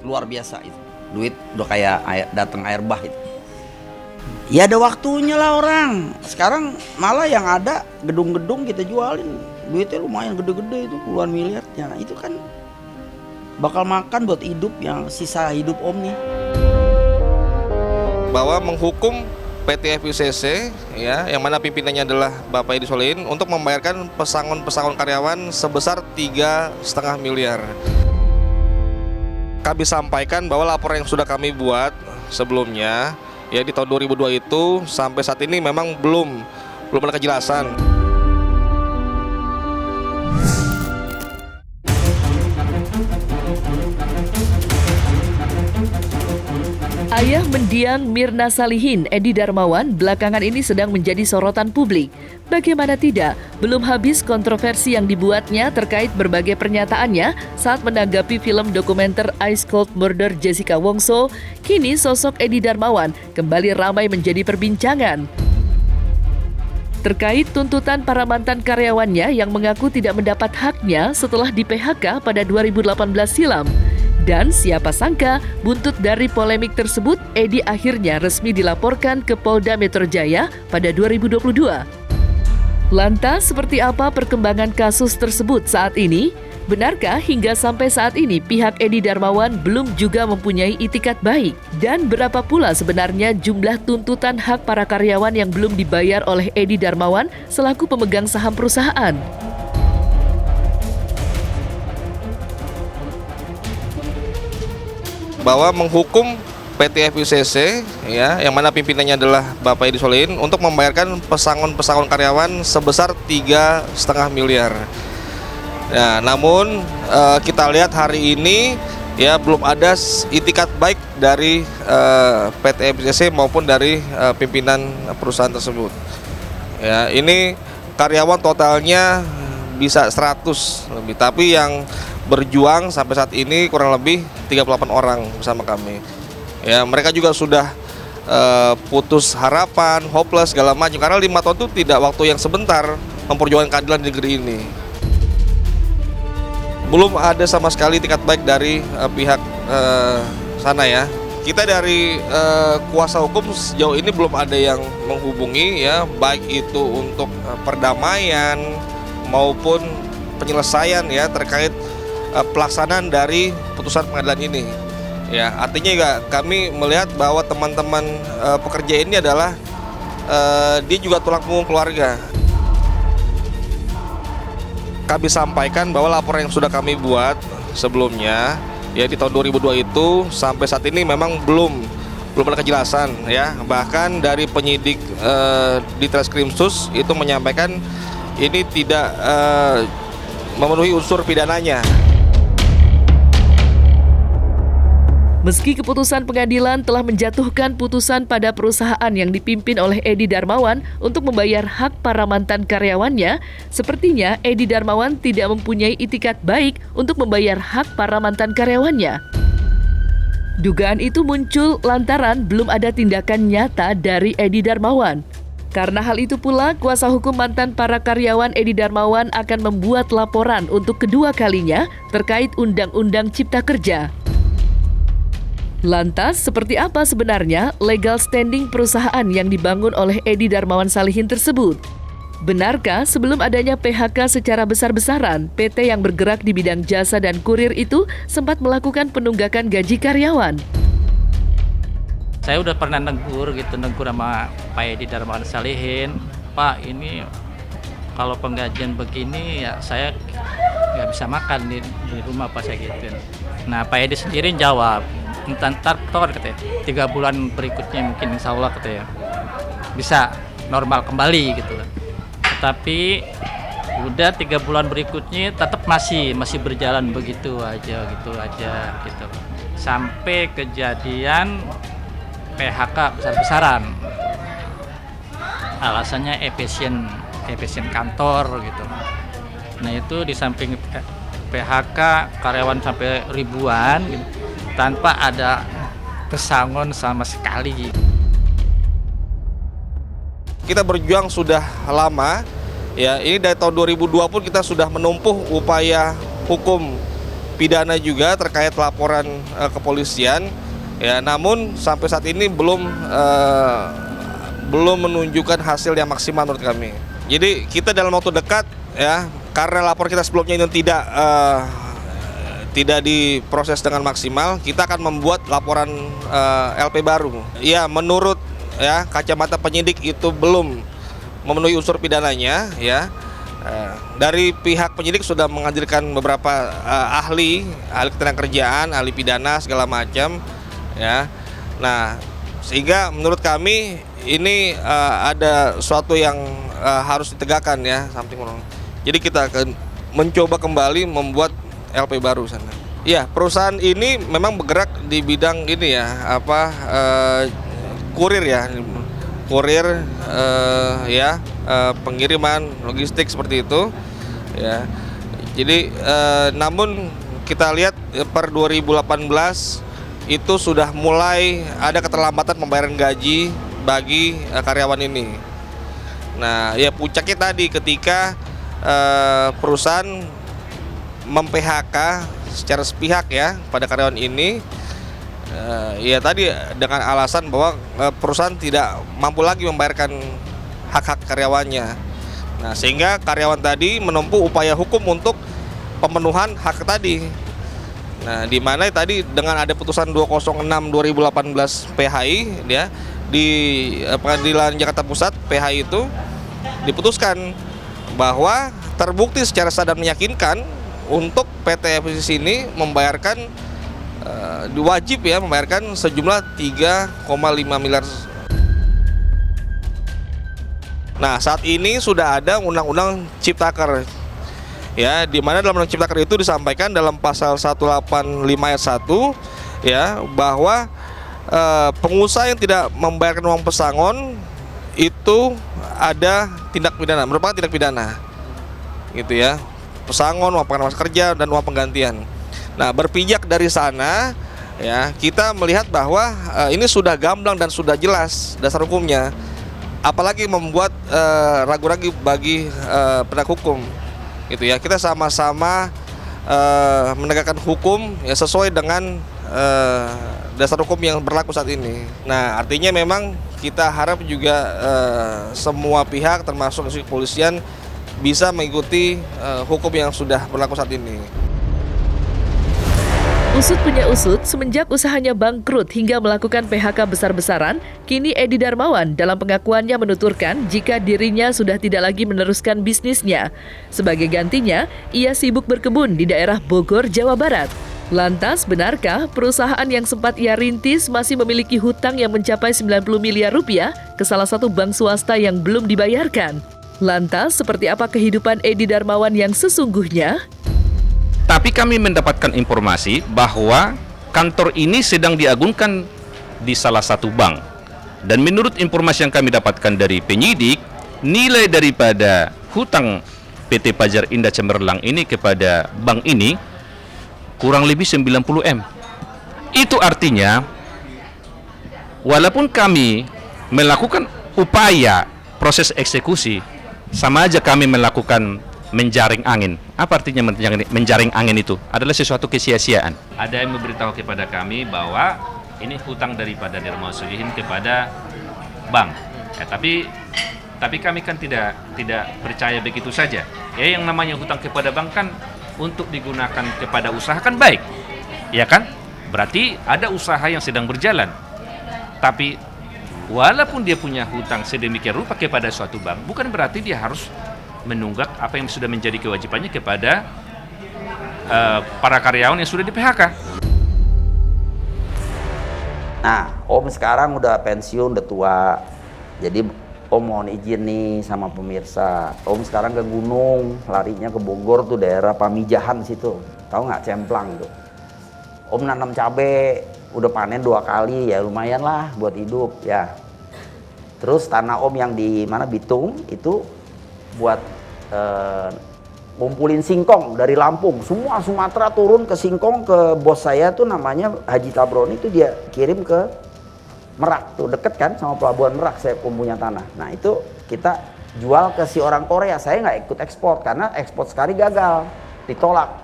luar biasa itu. Duit udah kayak datang air bah itu. Ya ada waktunya lah orang. Sekarang malah yang ada gedung-gedung kita jualin, duitnya lumayan gede-gede itu, puluhan miliar. Ya itu kan bakal makan buat hidup yang sisa hidup om nih. Bahwa menghukum PT FICC ya, yang mana pimpinannya adalah Bapak Edi Solihin, untuk membayarkan pesangon-pesangon karyawan sebesar 3,5 miliar. Kami sampaikan bahwa laporan yang sudah kami buat sebelumnya ya di tahun 2002 itu sampai saat ini memang belum ada kejelasan. Ayah mendiang Mirna Salihin, Edi Darmawan, belakangan ini sedang menjadi sorotan publik. Bagaimana tidak, belum habis kontroversi yang dibuatnya terkait berbagai pernyataannya saat menanggapi film dokumenter Ice Cold Murder Jessica Wongso, kini sosok Edi Darmawan kembali ramai menjadi perbincangan. Terkait tuntutan para mantan karyawannya yang mengaku tidak mendapat haknya setelah di-PHK pada 2018 silam. Dan siapa sangka, buntut dari polemik tersebut, Edi akhirnya resmi dilaporkan ke Polda Metro Jaya pada 2022. Lantas, seperti apa perkembangan kasus tersebut saat ini? Benarkah hingga sampai saat ini pihak Edi Darmawan belum juga mempunyai itikat baik? Dan berapa pula sebenarnya jumlah tuntutan hak para karyawan yang belum dibayar oleh Edi Darmawan selaku pemegang saham perusahaan? Bahwa menghukum PT FICC ya, yang mana pimpinannya adalah Bapak Edi Solihin, untuk membayarkan pesangon-pesangon karyawan sebesar 3,5 miliar. Nah, namun kita lihat hari ini ya belum ada itikat baik dari PT FICC maupun dari pimpinan perusahaan tersebut. Ya, ini karyawan totalnya bisa 100 lebih, tapi yang berjuang sampai saat ini kurang lebih 38 orang bersama kami. Ya, mereka juga sudah putus harapan, hopeless segala macam, karena 5 tahun itu tidak waktu yang sebentar memperjuangkan keadilan di negeri ini. Belum ada sama sekali itikat baik dari pihak sana ya. Kita dari kuasa hukum sejauh ini belum ada yang menghubungi ya, baik itu untuk perdamaian maupun penyelesaian ya terkait pelaksanaan dari putusan pengadilan ini. Ya, artinya juga kami melihat bahwa teman-teman pekerja ini adalah dia juga tulang punggung keluarga. Kami sampaikan bahwa laporan yang sudah kami buat sebelumnya ya di tahun 2002 itu sampai saat ini memang belum ada kejelasan ya. Bahkan dari penyidik di Treskrimsus itu menyampaikan ini tidak memenuhi unsur pidananya. Meski keputusan pengadilan telah menjatuhkan putusan pada perusahaan yang dipimpin oleh Edi Darmawan untuk membayar hak para mantan karyawannya, sepertinya Edi Darmawan tidak mempunyai itikat baik untuk membayar hak para mantan karyawannya. Dugaan itu muncul lantaran belum ada tindakan nyata dari Edi Darmawan. Karena hal itu pula, kuasa hukum mantan para karyawan Edi Darmawan akan membuat laporan untuk kedua kalinya terkait Undang-Undang Cipta Kerja. Lantas, seperti apa sebenarnya legal standing perusahaan yang dibangun oleh Edi Darmawan Salihin tersebut? Benarkah sebelum adanya PHK secara besar-besaran, PT yang bergerak di bidang jasa dan kurir itu sempat melakukan penunggakan gaji karyawan? Saya udah pernah negur sama Pak Edi Darmawan Salihin, Pak, ini kalau penggajian begini ya saya nggak bisa makan di rumah Pak, saya gituin. Nah, Pak Edi sendiri jawab, ntar katanya 3 bulan berikutnya mungkin insya Allah katanya bisa normal kembali gitu. Tapi udah 3 bulan berikutnya tetap masih berjalan begitu aja gitu. Sampai kejadian PHK besar-besaran. Alasannya efisien kantor gitu. Nah, itu di samping PHK karyawan sampai ribuan gitu, tanpa ada pesangon sama sekali. Kita berjuang sudah lama ya, ini dari tahun 2002 pun kita sudah menempuh upaya hukum pidana juga terkait laporan kepolisian. Ya, namun sampai saat ini belum menunjukkan hasil yang maksimal menurut kami. Jadi kita dalam waktu dekat ya, karena lapor kita sebelumnya ini tidak diproses dengan maksimal, kita akan membuat laporan LP baru. Ya, menurut ya kacamata penyidik itu belum memenuhi unsur pidananya ya. Dari pihak penyidik sudah menghadirkan beberapa ahli ketenagakerjaan, ahli pidana segala macam ya. Nah, sehingga menurut kami ini ada sesuatu yang harus ditegakkan ya, something wrong. Jadi kita akan mencoba kembali membuat LP baru sana. Ya, perusahaan ini memang bergerak di bidang ini ya, kurir ya. Kurir pengiriman logistik seperti itu ya. Jadi namun kita lihat per 2018 itu sudah mulai ada keterlambatan pembayaran gaji bagi karyawan ini. Nah, ya puncaknya tadi ketika perusahaan mem-PHK secara sepihak ya pada karyawan ini. Ya tadi dengan alasan bahwa perusahaan tidak mampu lagi membayarkan hak-hak karyawannya. Nah, sehingga karyawan tadi menempuh upaya hukum untuk pemenuhan hak tadi. Nah, di mana tadi dengan ada putusan 206/2018 PHI ya di Pengadilan Jakarta Pusat PHI itu diputuskan bahwa terbukti secara sah dan meyakinkan untuk PT FICC ini membayarkan wajib ya membayarkan sejumlah 3,5 miliar. Nah, saat ini sudah ada Undang-Undang Ciptaker ya, di mana dalam Undang Ciptaker itu disampaikan dalam pasal 185 ayat 1 ya bahwa pengusaha yang tidak membayarkan uang pesangon itu ada tindak pidana, merupakan tindak pidana gitu ya, pesangon, uang pengenaan masa kerja dan uang penggantian. Nah, berpijak dari sana ya, kita melihat bahwa ini sudah gamblang dan sudah jelas dasar hukumnya. Apalagi membuat ragu-ragu bagi penegak hukum. Gitu ya. Kita sama-sama menegakkan hukum ya sesuai dengan dasar hukum yang berlaku saat ini. Nah, artinya memang kita harap juga semua pihak termasuk kepolisian bisa mengikuti hukum yang sudah berlaku saat ini. Usut punya usut, semenjak usahanya bangkrut hingga melakukan PHK besar-besaran, kini Edi Darmawan dalam pengakuannya menuturkan jika dirinya sudah tidak lagi meneruskan bisnisnya. Sebagai gantinya, ia sibuk berkebun di daerah Bogor, Jawa Barat. Lantas, benarkah perusahaan yang sempat ia rintis masih memiliki hutang yang mencapai 90 miliar rupiah ke salah satu bank swasta yang belum dibayarkan? Lantas, seperti apa kehidupan Edi Darmawan yang sesungguhnya? Tapi kami mendapatkan informasi bahwa kantor ini sedang diagunkan di salah satu bank. Dan menurut informasi yang kami dapatkan dari penyidik, nilai daripada hutang PT Fajar Indah Cemerlang ini kepada bank ini kurang lebih 90 M. Itu artinya, walaupun kami melakukan upaya proses eksekusi, sama aja kami melakukan menjaring angin. Apa artinya menjaring angin itu? Adalah sesuatu kesia-siaan. Ada yang memberitahu kepada kami bahwa ini hutang daripada Darmawan Solihin kepada bank. Ya, tapi kami kan tidak percaya begitu saja. Ya, yang namanya hutang kepada bank kan untuk digunakan kepada usaha kan baik. Ya kan? Berarti ada usaha yang sedang berjalan. Tapi walaupun dia punya hutang sedemikian rupa kepada suatu bank, bukan berarti dia harus menunggak apa yang sudah menjadi kewajibannya kepada para karyawan yang sudah di PHK. Nah, Om sekarang udah pensiun, udah tua. Jadi Om mohon izin nih sama pemirsa. Om sekarang ke gunung, larinya ke Bogor tuh daerah Pamijahan situ. Tahu nggak, Cemplang tuh. Om nanam cabe, udah panen 2 kali, ya lumayan lah buat hidup ya. Terus tanah Om yang di mana Bitung itu buat ngumpulin singkong dari Lampung, semua Sumatera turun ke singkong ke bos saya tuh namanya Haji Tabroni, itu dia kirim ke Merak tuh, deket kan sama pelabuhan Merak saya punya tanah. Nah itu kita jual ke si orang Korea, saya nggak ikut ekspor karena ekspor sekali gagal, ditolak.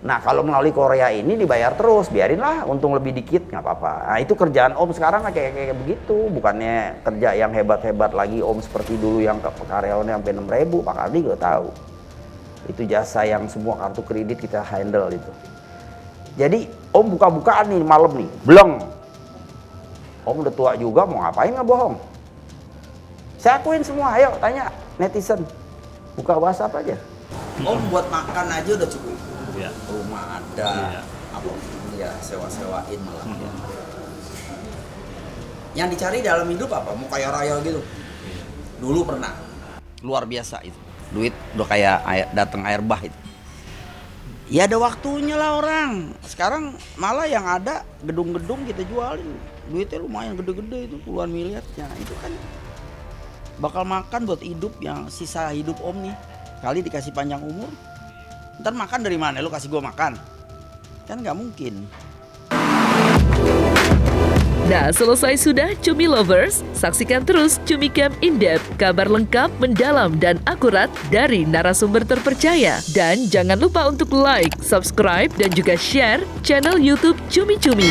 Nah kalau melalui Korea ini dibayar terus, biarinlah untung lebih dikit nggak apa-apa. Nah itu kerjaan Om sekarang kayak begitu, bukannya kerja yang hebat-hebat lagi Om seperti dulu yang karyawannya sampai 6.000, Pak Kardi juga tahu. Itu jasa yang semua kartu kredit kita handle itu. Jadi Om buka-bukaan nih malam nih, bleng. Om udah tua juga mau ngapain nggak bohong? Saya akuin semua, ayo tanya netizen. Buka WhatsApp aja. Om buat makan aja udah cukup. Ya. Rumah ada, apa ya sewa-sewain malah. Yang dicari dalam hidup apa? Mau kaya raya gitu. Dulu pernah. Luar biasa itu. Duit udah kayak datang air bah itu. Ya ada waktunya lah orang. Sekarang malah yang ada gedung-gedung kita jualin. Duitnya lumayan gede-gede itu, puluhan miliarnya. Itu kan bakal makan buat hidup yang sisa hidup Om nih. Kali dikasih panjang umur. Ntar makan dari mana? Lu kasih gua makan? Kan nggak mungkin. Nah, selesai sudah Cumi Lovers? Saksikan terus Cumi Camp In-Depth, kabar lengkap, mendalam, dan akurat dari narasumber terpercaya. Dan jangan lupa untuk like, subscribe, dan juga share channel YouTube Cumi Cumi.